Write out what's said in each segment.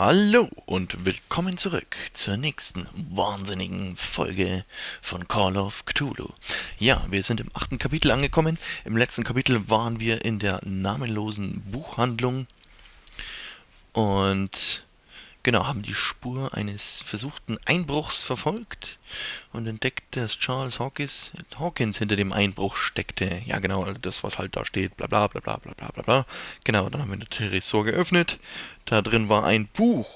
Hallo und willkommen zurück zur nächsten wahnsinnigen Folge von Call of Cthulhu. Ja, wir sind im 8. Kapitel angekommen. Im letzten Kapitel waren wir in der namenlosen Buchhandlung und genau, haben die Spur eines versuchten Einbruchs verfolgt und entdeckt, dass Charles Hawkins hinter dem Einbruch steckte. Ja, genau, also das, was halt da steht, bla bla bla bla bla bla bla bla. Genau, dann haben wir das Ressort geöffnet. Da drin war ein Buch,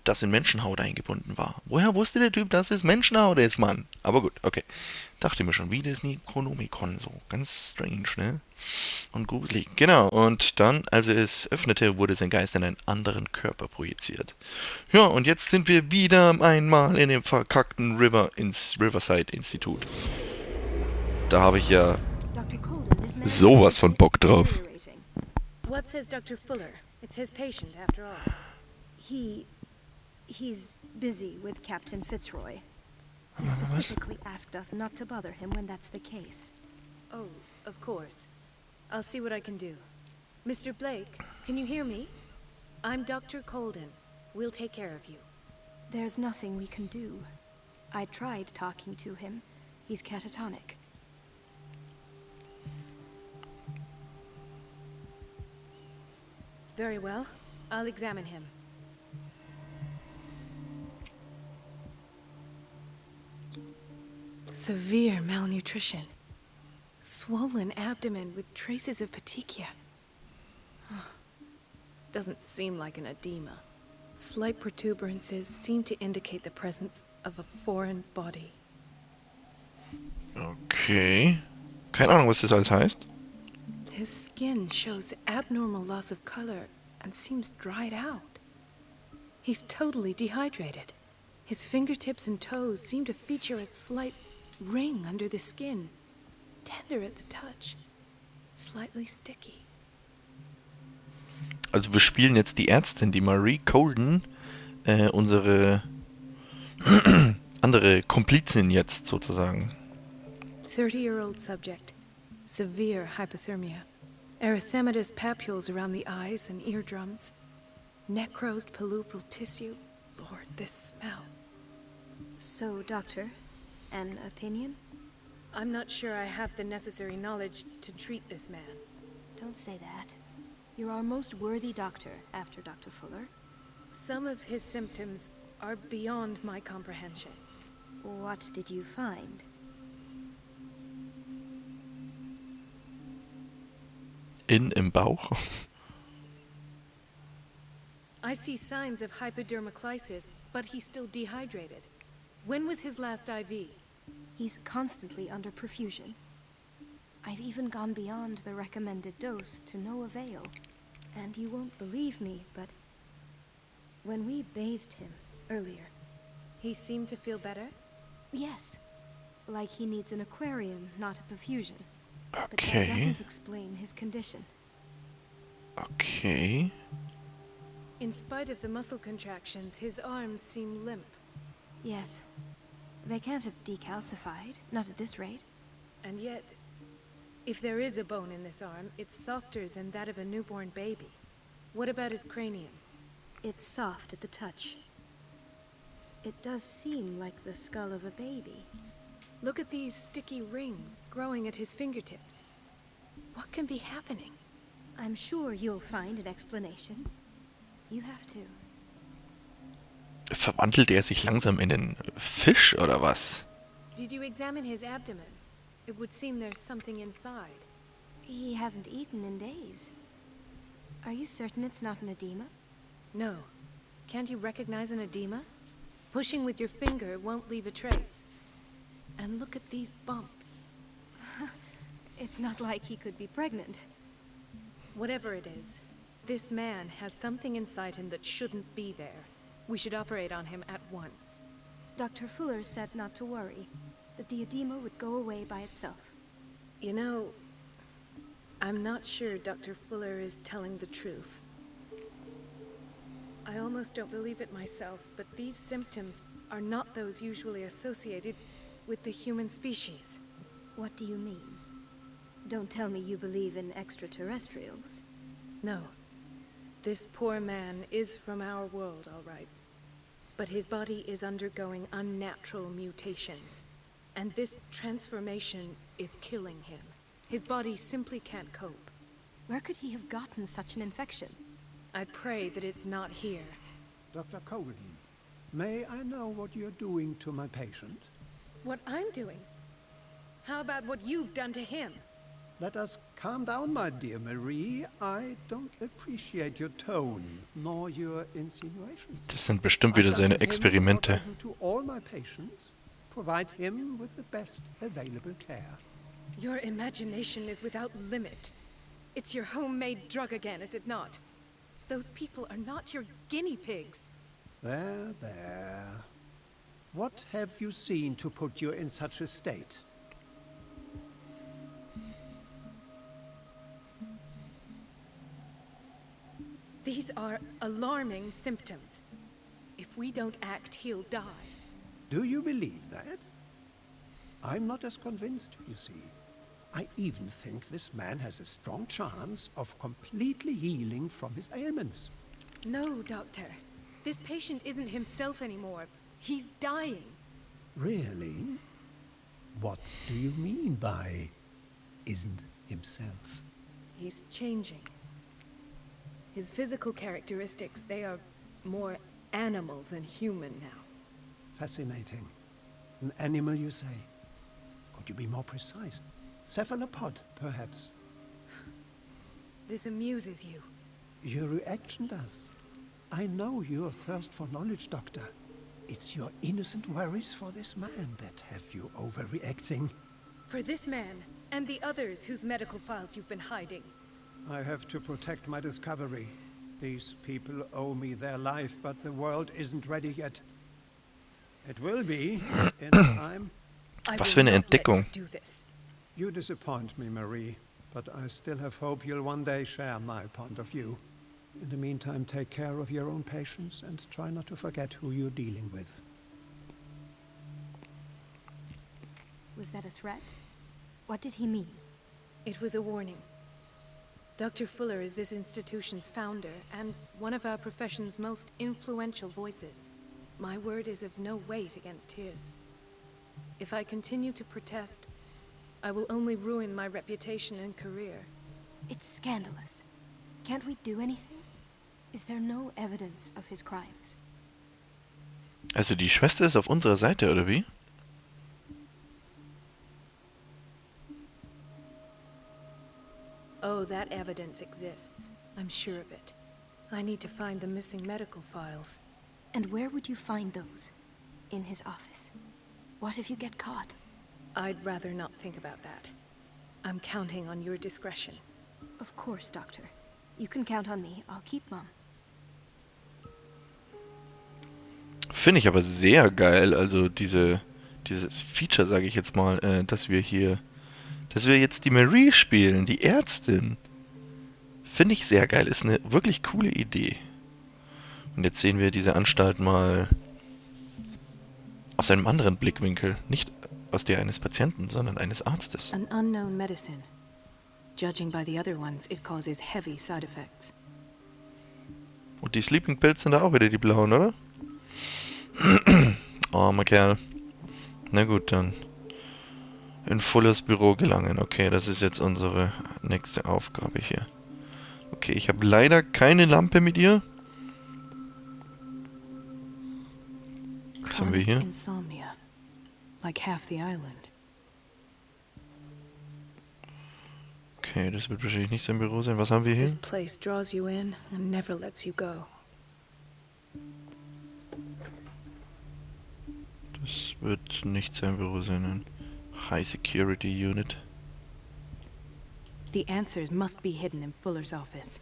das in Menschenhaut eingebunden war. Woher wusste der Typ, dass es Menschenhaut ist, Mann? Aber gut, okay. Dachte mir schon, wie das Nekronomikon, so ganz strange, ne? Und gruselig. Genau, und dann, als er es öffnete, wurde sein Geist in einen anderen Körper projiziert. Ja, und jetzt sind wir wieder einmal in dem verkackten Riverside-Institut. Da habe ich ja sowas von Bock drauf. What says Dr. Fuller? It's his patient, after all. He's busy with Captain Fitzroy. He specifically asked us not to bother him when that's the case. Oh, of course. I'll see what I can do. Mr. Blake, can you hear me? I'm Dr. Colden. We'll take care of you. There's nothing we can do. I tried talking to him. He's catatonic. Very well. I'll examine him. Severe malnutrition. Swollen abdomen with traces of petechia. Doesn't seem like an edema. Slight protuberances seem to indicate the presence of a foreign body. Okay. Keine Ahnung, was das alles heißt. His skin shows abnormal loss of color and seems dried out. He's totally dehydrated. His fingertips and toes seem to feature a slight ring under the skin. Tender at the touch. Slightly sticky. Also wir spielen jetzt die Ärztin, die Marie Colden, unsere andere Komplizin jetzt sozusagen. 30-year-old subject. Severe hypothermia. Erythematous papules around the eyes and eardrums. Necrosed palpebral tissue. Lord, this smell. So, Doctor, an opinion? I'm not sure I have the necessary knowledge to treat this man. Don't say that. You're our most worthy doctor after Dr. Fuller. Some of his symptoms are beyond my comprehension. What did you find? Im Bauch. I see signs of hypodermoclysis, but he's still dehydrated. When was his last IV? He's constantly under perfusion. I've even gone beyond the recommended dose to no avail. And you won't believe me, but when we bathed him earlier... He seemed to feel better? Yes. Like he needs an aquarium, not a perfusion. But that Okay. doesn't explain his condition. Okay. In spite of the muscle contractions, his arms seem limp. Yes. They can't have decalcified, not at this rate. And yet, if there is a bone in this arm, it's softer than that of a newborn baby. What about his cranium? It's soft at the touch. It does seem like the skull of a baby. Look at these sticky rings growing at his fingertips. What can be happening? I'm sure you'll find an explanation. You have to. Verwandelt er sich langsam in einen Fisch oder was? Did you examine his abdomen? It would seem there's something inside. He hasn't eaten in days. Are you certain it's not an edema? No. Can't you recognize an edema? Pushing with your finger won't leave a trace. And look at these bumps. It's not like he could be pregnant. Whatever it is, this man has something inside him that shouldn't be there. We should operate on him at once. Dr. Fuller said not to worry, that the edema would go away by itself. You know, I'm not sure Dr. Fuller is telling the truth. I almost don't believe it myself, but these symptoms are not those usually associated with the human species. What do you mean? Don't tell me you believe in extraterrestrials. No. This poor man is from our world, all right. But his body is undergoing unnatural mutations. And this transformation is killing him. His body simply can't cope. Where could he have gotten such an infection? I pray that it's not here. Dr. Colden, may I know what you're doing to my patient? What I'm doing? How about what you've done to him? Let us calm down, my dear Marie. I don't appreciate your tone, nor your insinuations. Das sind bestimmt wieder seine Experimente. What I do to all my patients, provide him with the best available care. Your imagination is without limit. It's your homemade drug again, is it not? Those people are not your guinea pigs. There, there. What have you seen to put you in such a state? These are alarming symptoms. If we don't act, he'll die. Do you believe that? I'm not as convinced, you see. I even think this man has a strong chance of completely healing from his ailments. No, Doctor. This patient isn't himself anymore. He's dying. Really? What do you mean by isn't himself? He's changing. His physical characteristics, they are more animal than human now. Fascinating. An animal, you say? Could you be more precise? Cephalopod, perhaps? This amuses you. Your reaction does. I know your thirst for knowledge, Doctor. It's your innocent worries for this man that have you overreacting. For this man, and the others whose medical files you've been hiding. I have to protect my discovery. These people owe me their life, but the world isn't ready yet. It will be in time. Was für eine Entdeckung. Do this. You disappoint me, Marie, but I still have hope you'll one day share my point of view. In the meantime, take care of your own patients and try not to forget who you're dealing with. Was that a threat? What did he mean? It was a warning. Dr. Fuller is this institution's founder and one of our profession's most influential voices. My word is of no weight against his. If I continue to protest, I will only ruin my reputation and career. It's scandalous. Can't we do anything? Is there no evidence of his crimes? Also die Schwester ist auf unserer Seite, oder wie? Oh, that evidence exists. I'm sure of it. I need to find the missing medical files. And where would you find those? In his office? What if you get caught? I'd rather not think about that. I'm counting on your discretion. Of course, Doctor. You can count on me. I'll keep Mum. Finde ich aber sehr geil, also dieses Feature, sage ich jetzt mal, dass wir jetzt die Marie spielen, die Ärztin. Finde ich sehr geil, ist eine wirklich coole Idee. Und jetzt sehen wir diese Anstalt mal aus einem anderen Blickwinkel, nicht aus der eines Patienten, sondern eines Arztes. An unknown medicine. Judging by the other ones, it causes heavy side effects. Und die Sleeping Pills sind da auch wieder die blauen, oder? Armer Kerl. Na gut, dann in Fullers Büro gelangen. Okay, das ist jetzt unsere nächste Aufgabe hier. Okay, ich habe leider keine Lampe mit ihr. Was haben wir hier? Insomnia. Like half the island. Okay, das wird wahrscheinlich nicht sein Büro sein. Was haben wir hier? This place draws you in and never lets you go. Das wird nicht sein Büro sein. Ein High Security Unit. The answers must be hidden in Fuller's office.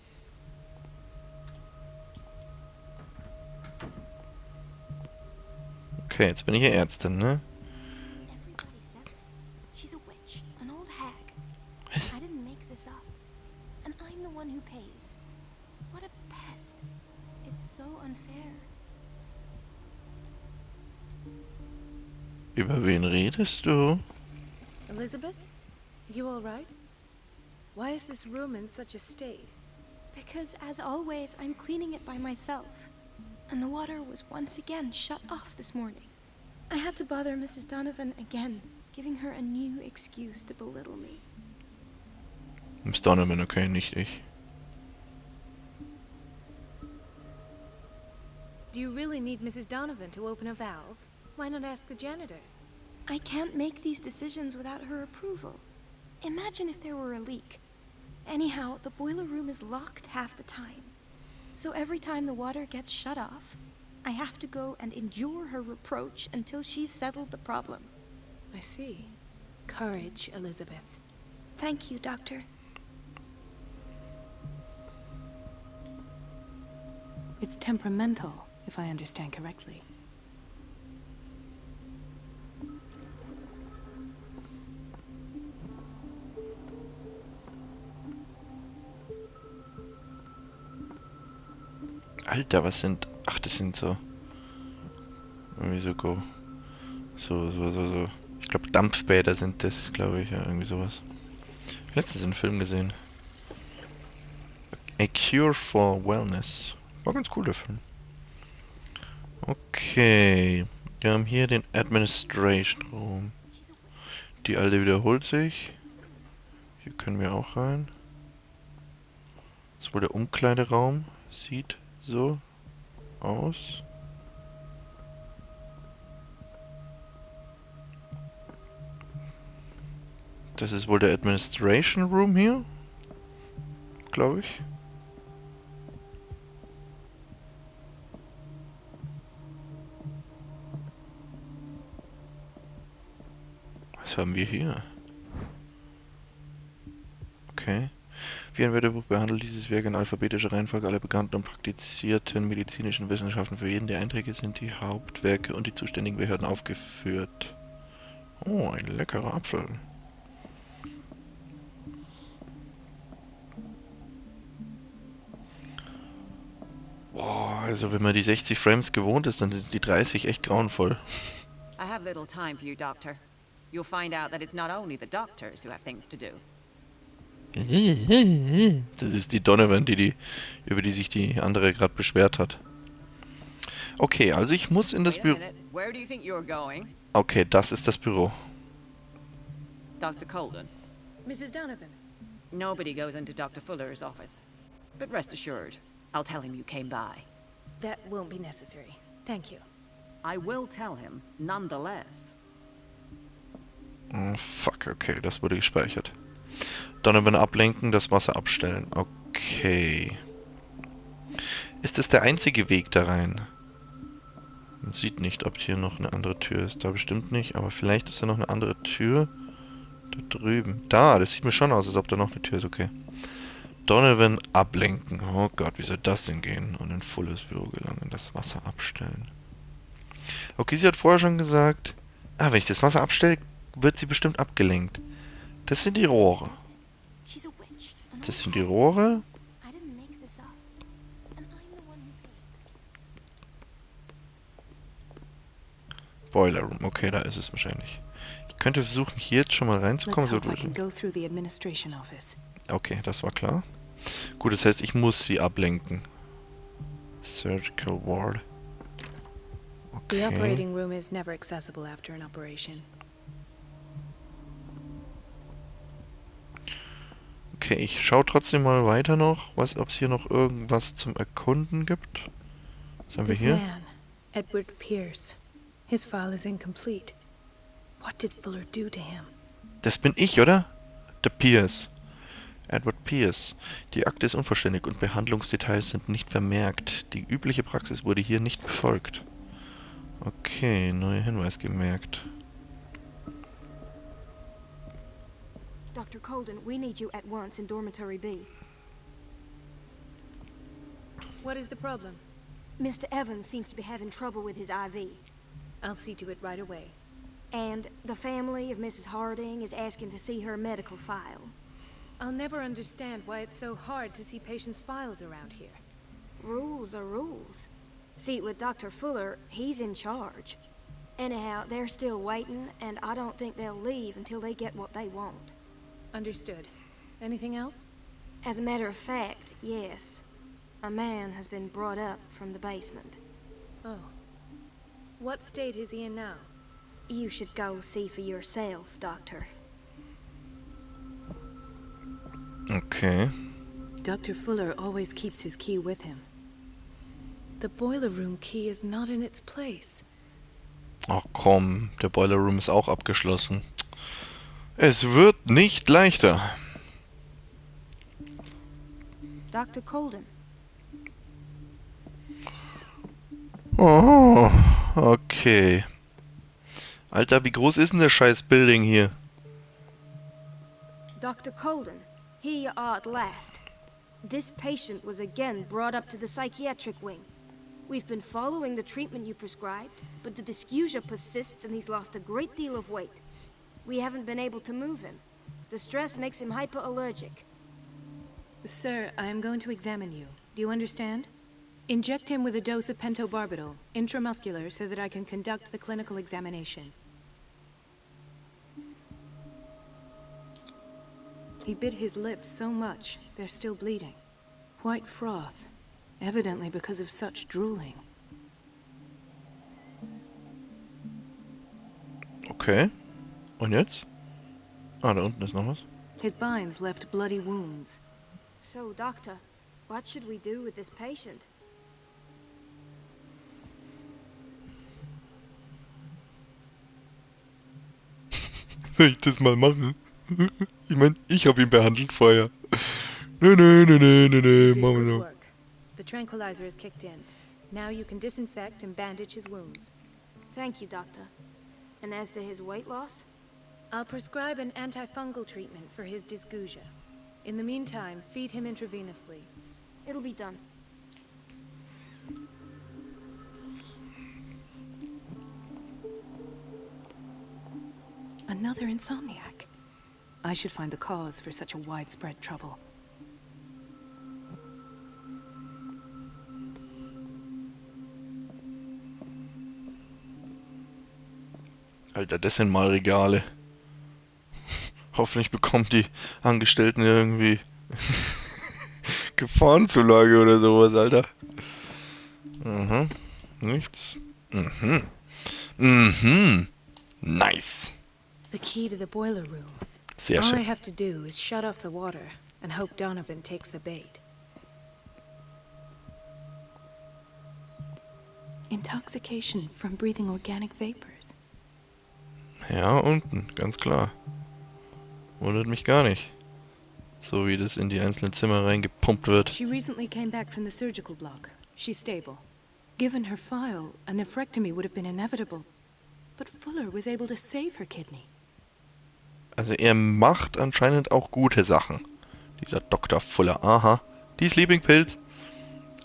Okay, jetzt bin ich hier Ärztin, ne? Everybody says it. She's a witch, an old hag. I didn't make this up. And I'm the one who pays. What a pest. It's so unfair. Über wen redest du? Elizabeth? You all right? Why is this room in such a state? Because, as always, I'm cleaning it by myself. And the water was once again shut off this morning. I had to bother Mrs. Donovan again, giving her a new excuse to belittle me. Miss Donovan, okay, nicht ich. Do you really need Mrs. Donovan to open a valve? Why not ask the janitor? I can't make these decisions without her approval. Imagine if there were a leak. Anyhow, the boiler room is locked half the time. So every time the water gets shut off, I have to go and endure her reproach until she's settled the problem. I see. Courage, Elizabeth. Thank you, Doctor. It's temperamental, if I understand correctly. Alter, was sind... Ach, das sind so... Irgendwie so... Ich glaube, Dampfbäder sind das, glaube ich, ja, irgendwie sowas. Letztens einen Film gesehen. A Cure for Wellness. War ganz cool, der Film. Okay. Wir haben hier den Administration Room. Die alte wiederholt sich. Hier können wir auch rein. Das ist wohl der Umkleideraum. Sieht so aus. Das ist wohl der Administration Room hier. Glaube ich. Was haben wir hier? Okay. Wie ein Wörterbuch behandelt dieses Werk in alphabetischer Reihenfolge alle bekannten und praktizierten medizinischen Wissenschaften. Für jeden der Einträge sind die Hauptwerke und die zuständigen Behörden aufgeführt. Oh, ein leckerer Apfel. Boah, also wenn man die 60 Frames gewohnt ist, dann sind die 30 echt grauenvoll. I have little time for you, Doctor. You'll find out that it's not only the doctors who have things to do. Das ist die Donovan, über die sich die andere gerade beschwert hat. Okay, also ich muss in das Wait a Büro... minute. Where do you think you're going? Okay, das ist das Büro. Dr. Colden. Mrs. Donovan. Nobody goes into Dr. Fuller's office. But rest assured, I'll tell him you came by. That won't be necessary. Thank you. I will tell him, nonetheless. Oh, fuck, okay, das wurde gespeichert. Donovan ablenken, das Wasser abstellen. Okay. Ist das der einzige Weg da rein? Man sieht nicht, ob hier noch eine andere Tür ist. Da bestimmt nicht, aber vielleicht ist da noch eine andere Tür. Da drüben. Da, das sieht mir schon aus, als ob da noch eine Tür ist. Okay. Donovan ablenken. Oh Gott, wie soll das denn gehen? Und in Fullers Büro gelangen, das Wasser abstellen. Okay, sie hat vorher schon gesagt, wenn ich das Wasser abstelle, wird sie bestimmt abgelenkt. Das sind die Rohre. Das sind die Rohre. Boiler Room. Okay, da ist es wahrscheinlich. Ich könnte versuchen, hier jetzt schon mal reinzukommen. So okay, das war klar. Gut, das heißt, ich muss sie ablenken. Surgical Ward. Okay. The operating room is never accessible after an operation. Okay, ich schaue trotzdem mal weiter noch, ob es hier noch irgendwas zum Erkunden gibt. Was haben wir hier? Man, Edward Pierce. His file is incomplete. What did Fuller do to him? Das bin ich, oder? Der Pierce. Edward Pierce. Die Akte ist unvollständig und Behandlungsdetails sind nicht vermerkt. Die übliche Praxis wurde hier nicht befolgt. Okay, neuer Hinweis gemerkt. Dr. Colden, we need you at once in Dormitory B. What is the problem? Mr. Evans seems to be having trouble with his IV. I'll see to it right away. And the family of Mrs. Harding is asking to see her medical file. I'll never understand why it's so hard to see patients' files around here. Rules are rules. See, with Dr. Fuller, he's in charge. Anyhow, they're still waiting, and I don't think they'll leave until they get what they want. Understood. Anything else? As a matter of fact, yes. A man has been brought up from the basement. Oh. What state is he in now? You should go see for yourself, Doctor. Okay. Dr. Fuller always keeps his key with him. The boiler room key is not in its place. Ach komm, der Boiler Room ist auch abgeschlossen. Es wird nicht leichter. Dr. Colden. Oh, okay. Alter, wie groß ist denn das scheiß Building hier? Dr. Colden, here you are at last. This patient was again brought up to the psychiatric wing. We've been following the treatment you prescribed, but the dysgeusia persists and he's lost a great deal of weight. We haven't been able to move him. The stress makes him hyperallergic. Sir, I am going to examine you. Do you understand? Inject him with a dose of pentobarbital, intramuscular, so that I can conduct the clinical examination. He bit his lips so much, they're still bleeding. White froth, evidently because of such drooling. Okay. Und jetzt? Ah, da unten ist noch was. His binds left bloody wounds. So, Doctor, what should we do with this patient? Soll ich das mal machen? Ich meine, ich habe ihn behandelt vorher. Nee, Did machen wir good so. work. The tranquilizer is kicked in. Now you can disinfect and bandage his wounds. Thank you, Doctor. And as to his weight loss? I'll prescribe an antifungal treatment for his dysgeusia. In the meantime, feed him intravenously. It'll be done. Another insomniac. I should find the cause for such a widespread trouble. Alter, das sind mal Regale. Hoffentlich bekommen die Angestellten irgendwie Gefahrenzulage oder sowas, Alter. Mhm. Nichts. Mhm. Mhm. Nice. The key to the boiler room. Sehr All I schön. have to do is shut off the water and hope Donovan takes the bait. Intoxication from breathing organic vapors. Ja, unten, ganz klar. Wundert mich gar nicht. So wie das in die einzelnen Zimmer reingepumpt wird. She recently came back from the surgical block. She's stable. Given her file, a nephrectomy would have been inevitable. But Fuller was able to save her kidney. Also er macht anscheinend auch gute Sachen. Dieser Dr. Fuller. Aha. Die Sleeping Pills.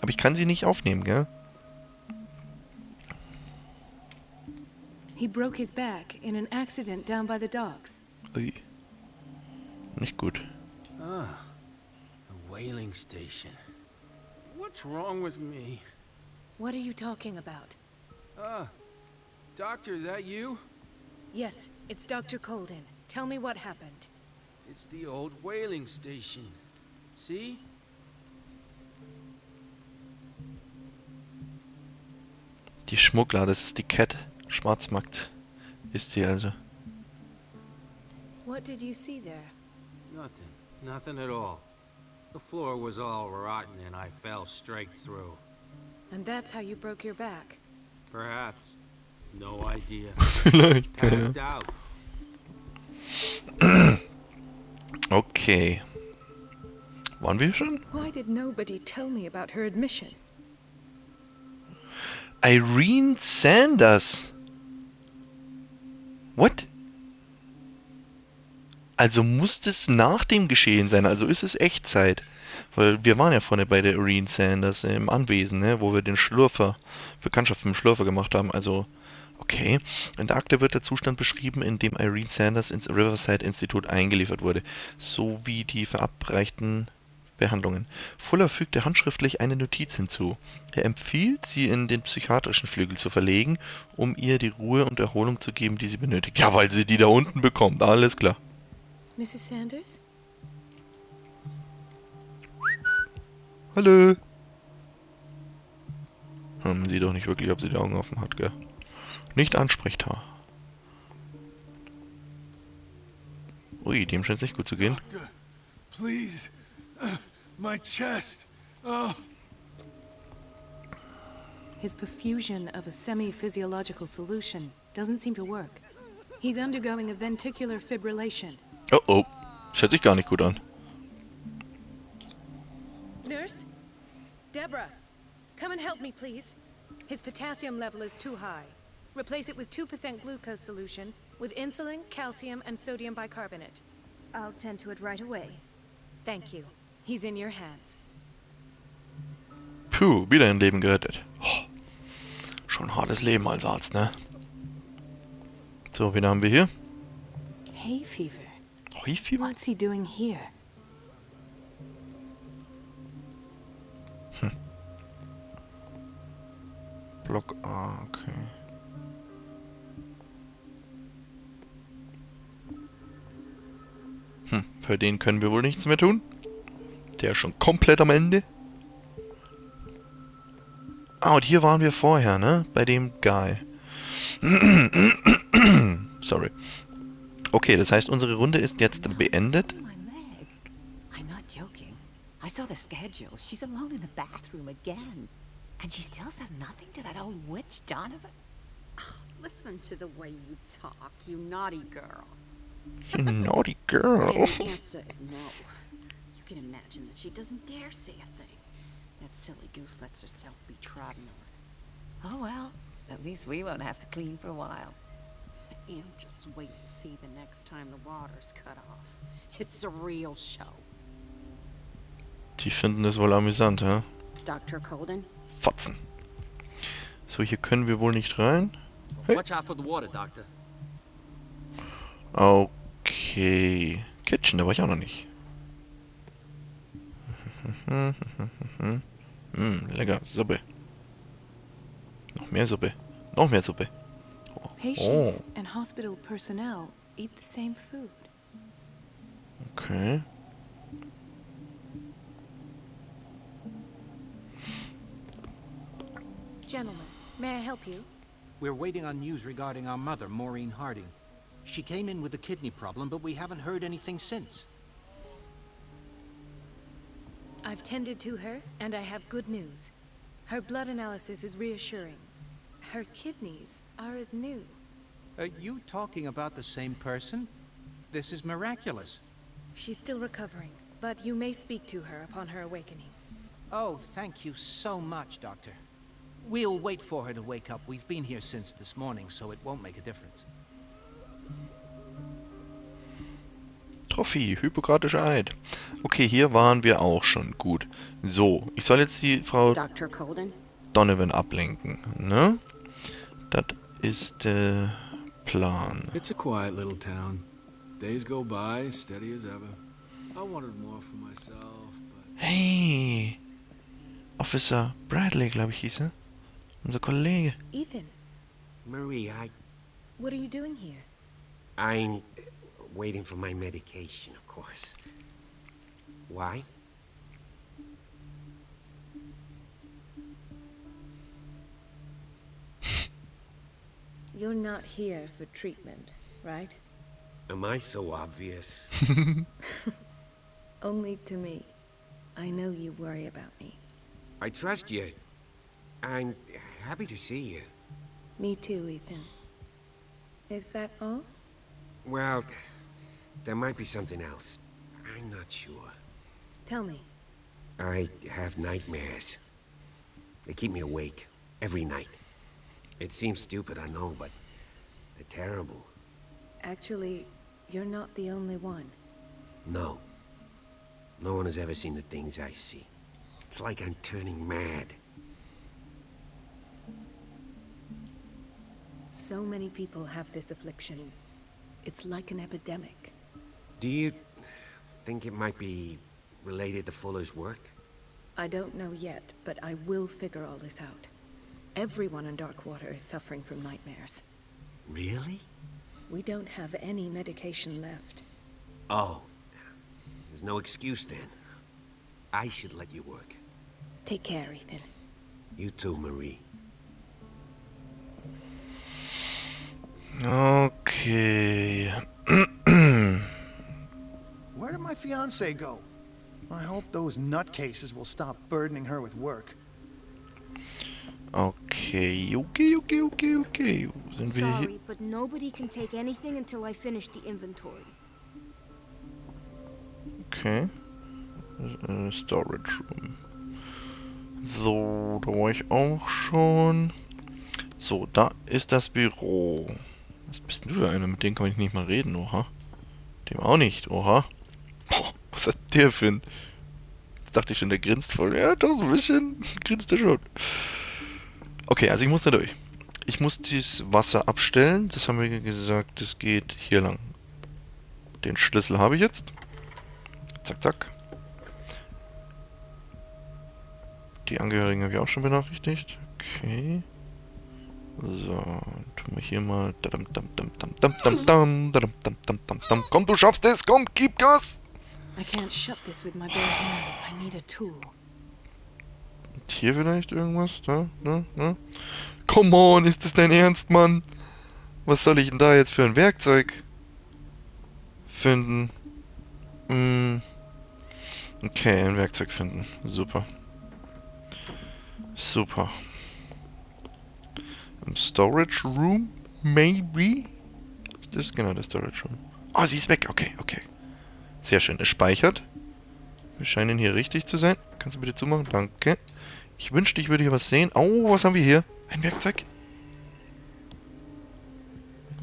Aber ich kann sie nicht aufnehmen, gell? He broke his back in an accident down by the docks. Ui. Nicht gut. Ah, the whaling station. What's wrong with me? What are you talking about? Doctor, that you? Yes, it's Dr. Colden. Tell me what happened. It's the old whaling station. See? Die Schmuggler, das ist die Kette. Schwarzmarkt ist sie also. What did you see there? Nothing at all. The floor was all rotten and I fell straight through. And that's how you broke your back. Perhaps. No idea. Vielleicht. Passed out. Okay. Waren wir schon? Why did nobody tell me about her admission? Irene Sanders. What? Also muss das nach dem Geschehen sein, also ist es Echtzeit. Weil wir waren ja vorne bei der Irene Sanders im Anwesen, ne, wo wir den Bekanntschaft mit dem Schlürfer gemacht haben. Also, okay. In der Akte wird der Zustand beschrieben, in dem Irene Sanders ins Riverside-Institut eingeliefert wurde, sowie die verabreichten Behandlungen. Fuller fügte handschriftlich eine Notiz hinzu. Er empfiehlt, sie in den psychiatrischen Flügel zu verlegen, um ihr die Ruhe und Erholung zu geben, die sie benötigt. Ja, weil sie die da unten bekommt, alles klar. Mrs. Sanders? Hallo. Man sieht doch nicht wirklich, ob sie die Augen offen hat, gell? Nicht ansprechbar. Ui, dem scheint es nicht gut zu gehen. Doctor, please. My chest. Oh. His perfusion of a semi-physiological solution doesn't seem to work. He's undergoing a ventricular fibrillation. Oh oh. Das hört sich gar nicht gut an. Nurse? Deborah, come and help me, please. His potassium level is too high. Replace it with 2% glucose solution with insulin, calcium, and sodium bicarbonate. I'll tend to it right away. Thank you. He's in your hands. Puh, wieder ein Leben gerettet. Oh, schon ein hartes Leben als Arzt, ne? So, wen haben wir hier? Hay fever. Hay Fever? What's he doing here? Block A, okay. Für den können wir wohl nichts mehr tun. Der ist schon komplett am Ende. Ah, und hier waren wir vorher, ne? Bei dem Guy. Sorry. Okay, das heißt, unsere Runde ist jetzt beendet. My leg. I'm not joking. I saw the schedule. She's alone in the bathroom again. And she still says nothing to that old witch, Donovan? Listen to the way you talk, you naughty girl. You naughty girl. And the answer is no. You can imagine that she doesn't dare say a thing. That silly goose lets herself be trodden on. Oh well, at least we won't have to clean for a while. And just wait and see the next time the water's cut off. It's a real show. Die finden das wohl amüsant, hä? Dr. Colden? Fotzen. So, hier können wir wohl nicht rein. Hey. Watch out for the water, Doctor. Okay. Kitchen, da war ich auch noch nicht. Lecker. Suppe. Noch mehr Suppe. Noch mehr Suppe. Patients and hospital personnel eat the same food. Okay. Gentlemen, may I help you? We're waiting on news regarding our mother, Maureen Harding. She came in with a kidney problem, but we haven't heard anything since. I've tended to her, and I have good news. Her blood analysis is reassuring. Her kidneys are as new. Are you talking about the same person? This is miraculous. She's still recovering, but you may speak to her upon her awakening. Oh, thank you so much, Doctor. We'll wait for her to wake up. We've been here since this morning, so it won't make a difference. Trophäe, hypokratischer Eid. Okay, hier waren wir auch schon. Gut. So, ich soll jetzt die Frau Dr. Colden? Donovan ablenken, ne? Das ist der Plan. It's a quiet little town. Days go by, steady as ever. I wanted more for myself, but... Hey! Officer Bradley, glaube ich, hieß er. Unser Kollege. Ethan, Marie, what are you doing here? I'm waiting for my medication, of course. Why? You're not here for treatment, right? Am I so obvious? Only to me. I know you worry about me. I trust you. I'm happy to see you. Me too, Ethan. Is that all? Well, there might be something else. I'm not sure. Tell me. I have nightmares. They keep me awake every night. It seems stupid, I know, but they're terrible. Actually, you're not the only one. No. No one has ever seen the things I see. It's like I'm turning mad. So many people have this affliction. It's like an epidemic. Do you think it might be related to Fuller's work? I don't know yet, but I will figure all this out. Everyone in Darkwater is suffering from nightmares. Really? We don't have any medication left. Oh. There's no excuse then. I should let you work. Take care, Ethan. You too, Marie. Okay. Where did my fiancée go? I hope those nutcases will stop burdening her with work. Okay. Wo sind wir hier? Sorry, but nobody can take anything until I finish the inventory. Okay. Storage Room. So, da war ich auch schon. So, da ist das Büro. Was bist denn du für einer? Mit dem kann ich nicht mal reden, oha. Dem auch nicht, oha. Boah, was hat der für ein... Jetzt dachte ich schon, der grinst voll. Ja, doch, so ein bisschen grinst der schon. Okay, also ich muss da durch. Ich muss dieses Wasser abstellen. Das haben wir gesagt, das geht hier lang. Den Schlüssel habe ich jetzt. Zack, zack. Die Angehörigen habe ich auch schon benachrichtigt. Okay. So, tun wir hier mal. Komm, du schaffst es! Komm, gib Gas! I can't shut this with my bare hands. I need a tool. Und hier vielleicht irgendwas? Da? Come on, ist das dein Ernst, Mann? Was soll ich denn da jetzt für ein Werkzeug finden? Okay, ein Werkzeug finden. Super. Super. Im Storage Room? Maybe? Das ist genau der Storage Room. Oh, sie ist weg. Okay, okay. Sehr schön. Es speichert. Wir scheinen hier richtig zu sein. Kannst du bitte zumachen? Danke. Ich wünschte, ich würde hier was sehen. Oh, was haben wir hier? Ein Werkzeug?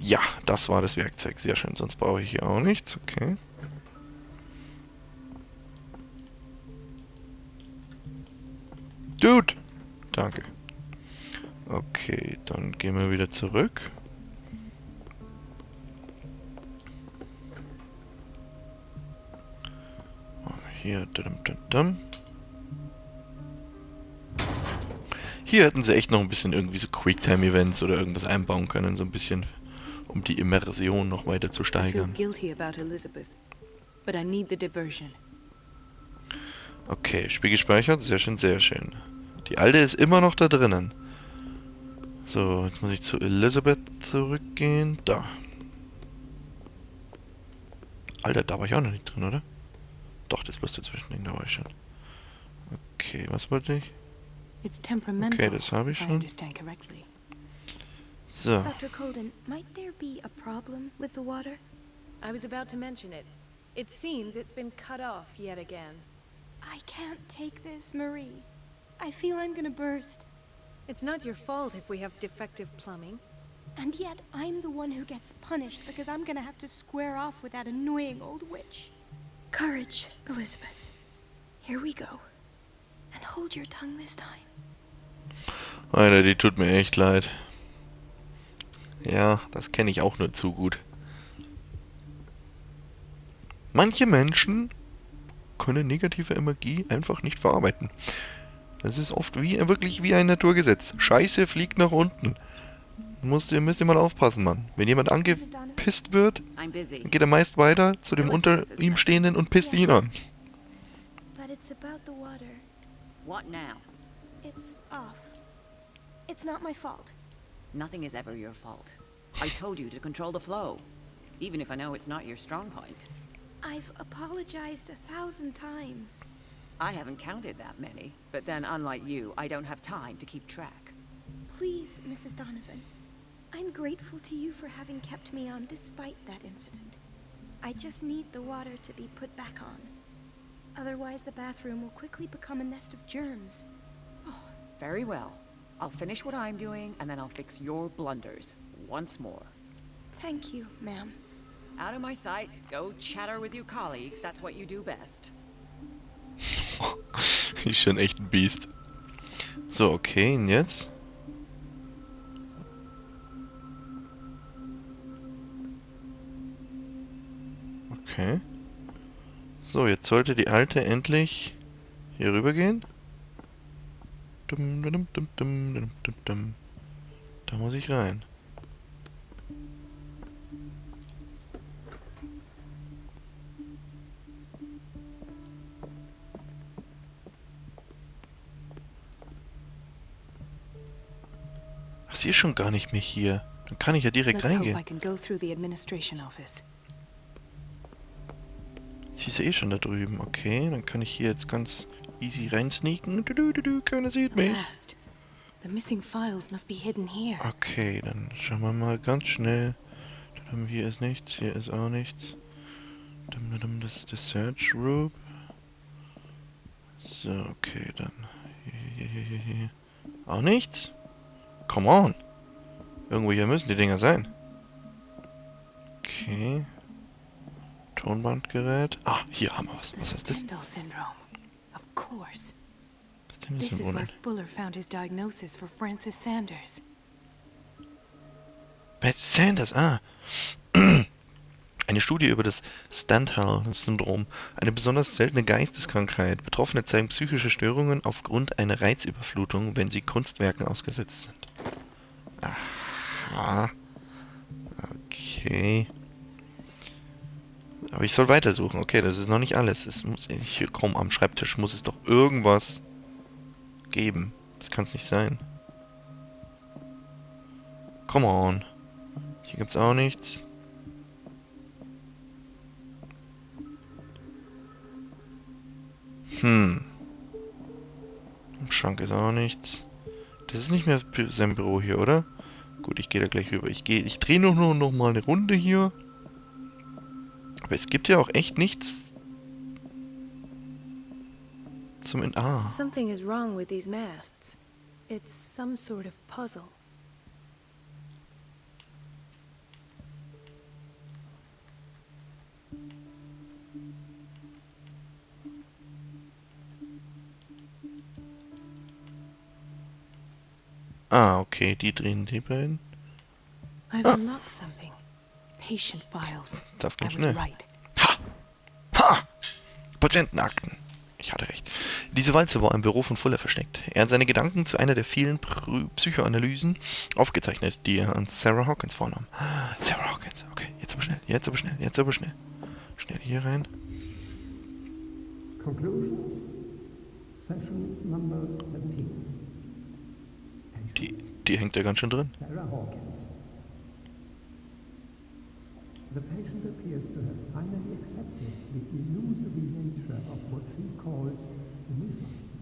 Ja, das war das Werkzeug. Sehr schön. Sonst brauche ich hier auch nichts. Okay. Dude! Danke. Okay, dann gehen wir wieder zurück. Hier, Hier hätten sie echt noch ein bisschen irgendwie so Quicktime-Events oder irgendwas einbauen können, so ein bisschen, um die Immersion noch weiter zu I feel steigern. guilty about Elizabeth, but I need the diversion. Okay, Spiel gespeichert, sehr schön, sehr schön. Die alte ist immer noch da drinnen. So, jetzt muss ich zu Elizabeth zurückgehen. Da. Alter, da war ich auch noch nicht drin, oder? Doch, das bloß dazwischen, da war ich schon. Okay, was wollte ich? It's temperamental, Okay, das habe ich if I schon. understand correctly. So. Dr. Colden, might there be a problem with the water? I was about to mention it. It seems it's been cut off yet again. I can't take this, Marie. I feel I'm gonna burst. It's not your fault if we have defective plumbing. And yet, I'm the one who gets punished because I'm gonna have to square off with that annoying old witch. Courage, Elizabeth. Here we go. And hold your tongue this time. Alter, die tut mir echt leid. Ja, das kenne ich auch nur zu gut. Manche Menschen können negative Energie einfach nicht verarbeiten. Das ist oft wirklich wie ein Naturgesetz. Scheiße fliegt nach unten. Müsst ihr mal aufpassen, Mann. Wenn jemand angepisst wird, dann geht er meist weiter zu dem unter ihm Stehenden und pisst ihn an. But it's about the water. What now? It's off. It's not my fault. Nothing is ever your fault. I told you to control the flow, even if I know it's not your strong point. I've apologized 1,000 times. I haven't counted that many, but then unlike you, I don't have time to keep track. Please, Mrs. Donovan. I'm grateful to you for having kept me on despite that incident. I just need the water to be put back on. Otherwise, the bathroom will quickly become a nest of germs. Oh, very well. I'll finish what I'm doing, and then I'll fix your blunders once more. Thank you, ma'am. Out of my sight, go chatter with your colleagues. That's what you do best. Ist schon echt ein Biest. So, okay, und jetzt? Okay. So, jetzt sollte die alte endlich hier rüber gehen. Da muss ich rein. Sie ist schon gar nicht mehr hier. Dann kann ich ja direkt Let's hope reingehen. I can go through the administration office. Sie ist ja eh schon da drüben. Okay, dann kann ich hier jetzt ganz easy reinsneaken. Keiner sieht mich. Last. The missing files must be hidden here. Okay, dann schauen wir mal ganz schnell. Hier ist nichts, hier ist auch nichts. Das ist der Search Room. So, okay, dann. Hier. Auch nichts? Come on! Irgendwo hier müssen die Dinger sein. Okay. Tonbandgerät. Ah, hier haben wir was. Was ist das? Stendhal syndrome. Of course. Stendhal This is Syndrom. where Fuller found his diagnosis for Francis Sanders. Bei Sanders, Eine Studie über das Stendhal-Syndrom, eine besonders seltene Geisteskrankheit. Betroffene zeigen psychische Störungen aufgrund einer Reizüberflutung, wenn sie Kunstwerken ausgesetzt sind. Aha. Okay. Aber ich soll weitersuchen. Okay, das ist noch nicht alles. Es muss hier kaum am Schreibtisch muss es doch irgendwas geben. Das kann es nicht sein. Come on. Hier gibt's auch nichts. Im Schrank ist auch nichts. Das ist nicht mehr sein Büro hier, oder? Gut, ich gehe da gleich rüber. Ich drehe nur noch mal eine Runde hier. Aber es gibt ja auch echt nichts zum Something is wrong with these masts. It's some sort of puzzle. Okay, die drehen die beiden. I've unlocked something. Patient files. Das I ganz was schnell. right. Ha! Patientenakten. Ich hatte recht. Diese Walze war im Büro von Fuller versteckt. Er hat seine Gedanken zu einer der vielen Psychoanalysen aufgezeichnet, die er an Sarah Hawkins vornahm. Sarah Hawkins. Okay, jetzt aber schnell. Schnell hier rein. Conclusions. Session number 17. Die hängt ja ganz schön drin. Sarah Hawkins. The patient appears to have finally accepted the illusory nature of what she calls the mythos.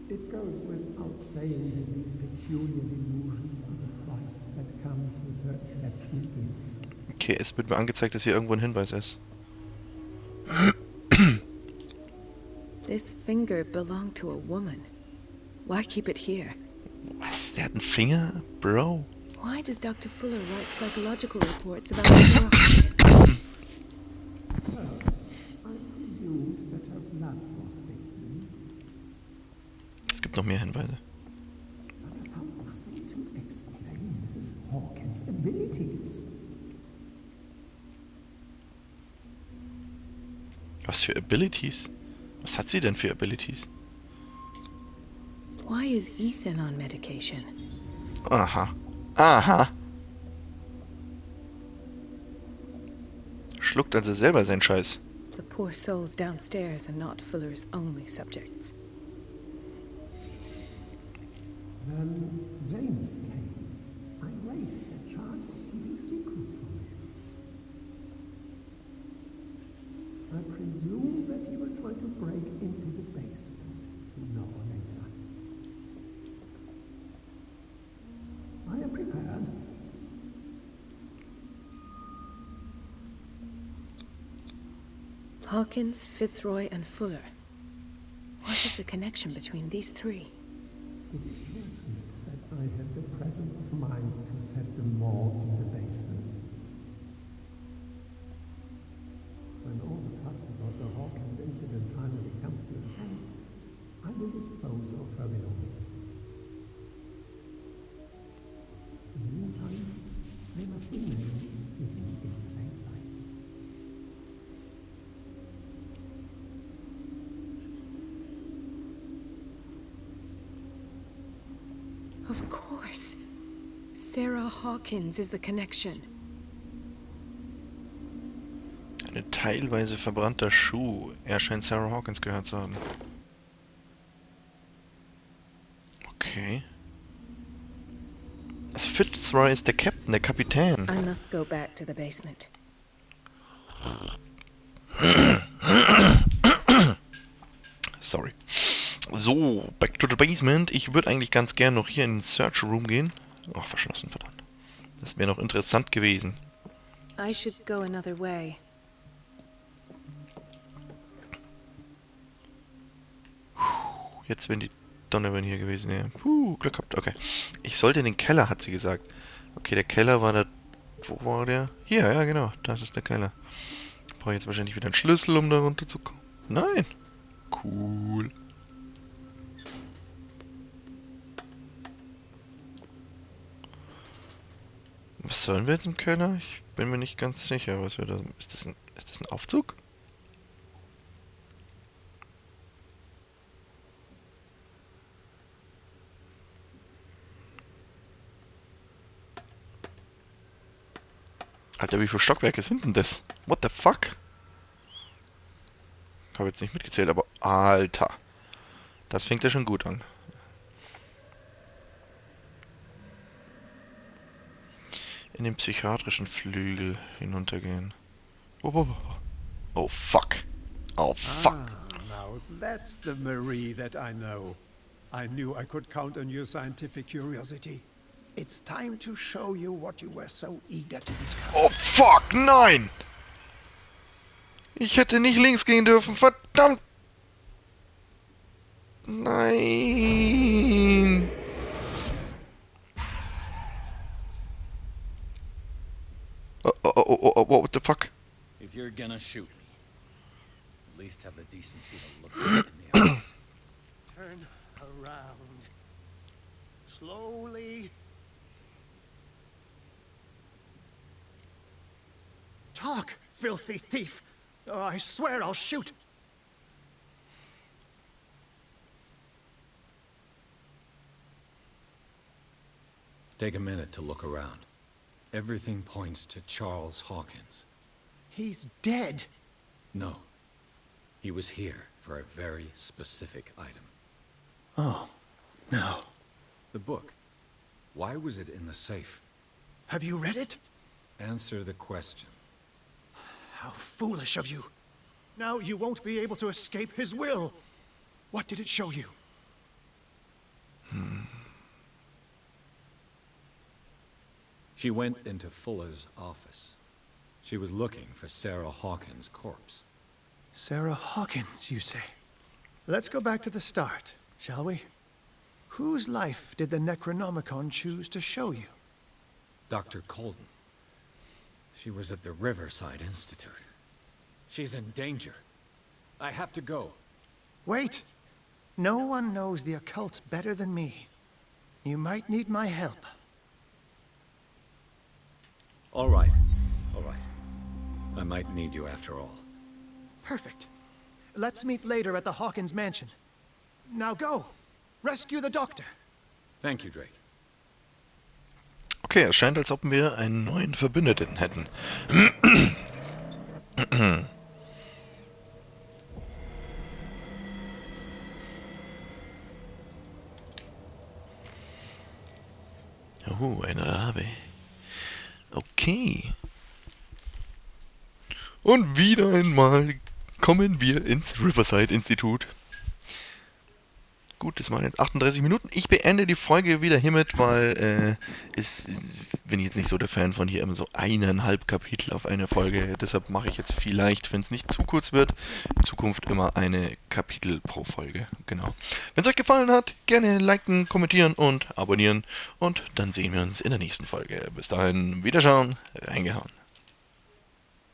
It goes without saying that these peculiar delusions are the price that comes with her exceptional gifts. Okay, es wird mir angezeigt, dass hier irgendwo ein Hinweis ist. This finger belonged to a woman. Why keep it here? Was? Der hat einen Finger? Bro. Why does Dr. Fuller write psychological reports about Sarah Hawkins? First, I presumed that her blood was the key. Es gibt noch mehr Hinweise. But I found nothing to explain Mrs. Hawkins' abilities. Was für Abilities? Was hat sie denn für Abilities? Why is Ethan on medication? Aha. Schluckt also selber seinen Scheiß. The poor souls downstairs are not Fuller's only subjects. Then James came. I read that Charles was keeping secrets from him. I presume that he will try to break into the basement sooner or later. I am prepared. Hawkins, Fitzroy, and Fuller. What is the connection between these three? It is fortunate that I had the presence of mind to set them all in the basement. When all the fuss about the Hawkins incident finally comes to an end, I will dispose of her belongings. In the meantime, they must remain hidden in plain sight. Of course. Sarah Hawkins is the connection. Ein teilweise verbrannter Schuh. Er scheint Sarah Hawkins gehört zu haben. Okay. Okay. Also Fitzroy ist der Captain, der Kapitän. I must go back to the basement. Sorry. So, back to the basement. Ich würde eigentlich ganz gern noch hier in den Search Room gehen. Ach, verschlossen, verdammt. Das wäre noch interessant gewesen. I should go another way. Jetzt wären die Donovan hier gewesen. Ja. Glück gehabt. Okay. Ich sollte in den Keller, hat sie gesagt. Okay, der Keller war da... Wo war der? Hier, ja genau. Das ist der Keller. Ich brauche jetzt wahrscheinlich wieder einen Schlüssel, um da runterzukommen. Nein. Cool. Was sollen wir jetzt im Keller? Ich bin mir nicht ganz sicher, was wir da... Ist das ein Aufzug? Alter, wie viele Stockwerke sind denn das? What the fuck? Habe jetzt nicht mitgezählt, aber... Alter. Das fängt ja schon gut an. In den psychiatrischen Flügel hinuntergehen. Oh fuck. Oh fuck. Ah, now that's the Marie that I know. I knew I could count on your scientific curiosity. It's time to show you what you were so eager to discover. Oh fuck, nein! Ich hätte nicht links gehen dürfen, verdammt! Nein! Oh, what the fuck? If you're gonna shoot me, at least have the decency to look me in the eyes. Turn around. Slowly. Talk, filthy thief! Oh, I swear I'll shoot! Take a minute to look around. Everything points to Charles Hawkins. He's dead! No. He was here for a very specific item. Oh, no. The book. Why was it in the safe? Have you read it? Answer the question. How foolish of you. Now you won't be able to escape his will. What did it show you? She went into Fuller's office. She was looking for Sarah Hawkins' corpse. Sarah Hawkins, you say? Let's go back to the start, shall we? Whose life did the Nekronomikon choose to show you? Dr. Colden. She was at the Riverside-Institut. She's in danger. I have to go. Wait! No one knows the occult better than me. You might need my help. All right. All right. I might need you after all. Perfect. Let's meet later at the Hawkins mansion. Now go! Rescue the doctor! Thank you, Drake. Okay, es scheint, als ob wir einen neuen Verbündeten hätten. Oh, ein Rabe. Okay. Und wieder einmal kommen wir ins Riverside-Institut. Gut, das waren jetzt 38 Minuten. Ich beende die Folge wieder hiermit, weil bin ich jetzt nicht so der Fan von hier immer so 1,5 Kapitel auf eine Folge. Deshalb mache ich jetzt vielleicht, wenn es nicht zu kurz wird, in Zukunft immer eine Kapitel pro Folge. Genau. Wenn es euch gefallen hat, gerne liken, kommentieren und abonnieren. Und dann sehen wir uns in der nächsten Folge. Bis dahin, Wiederschauen, reingehauen.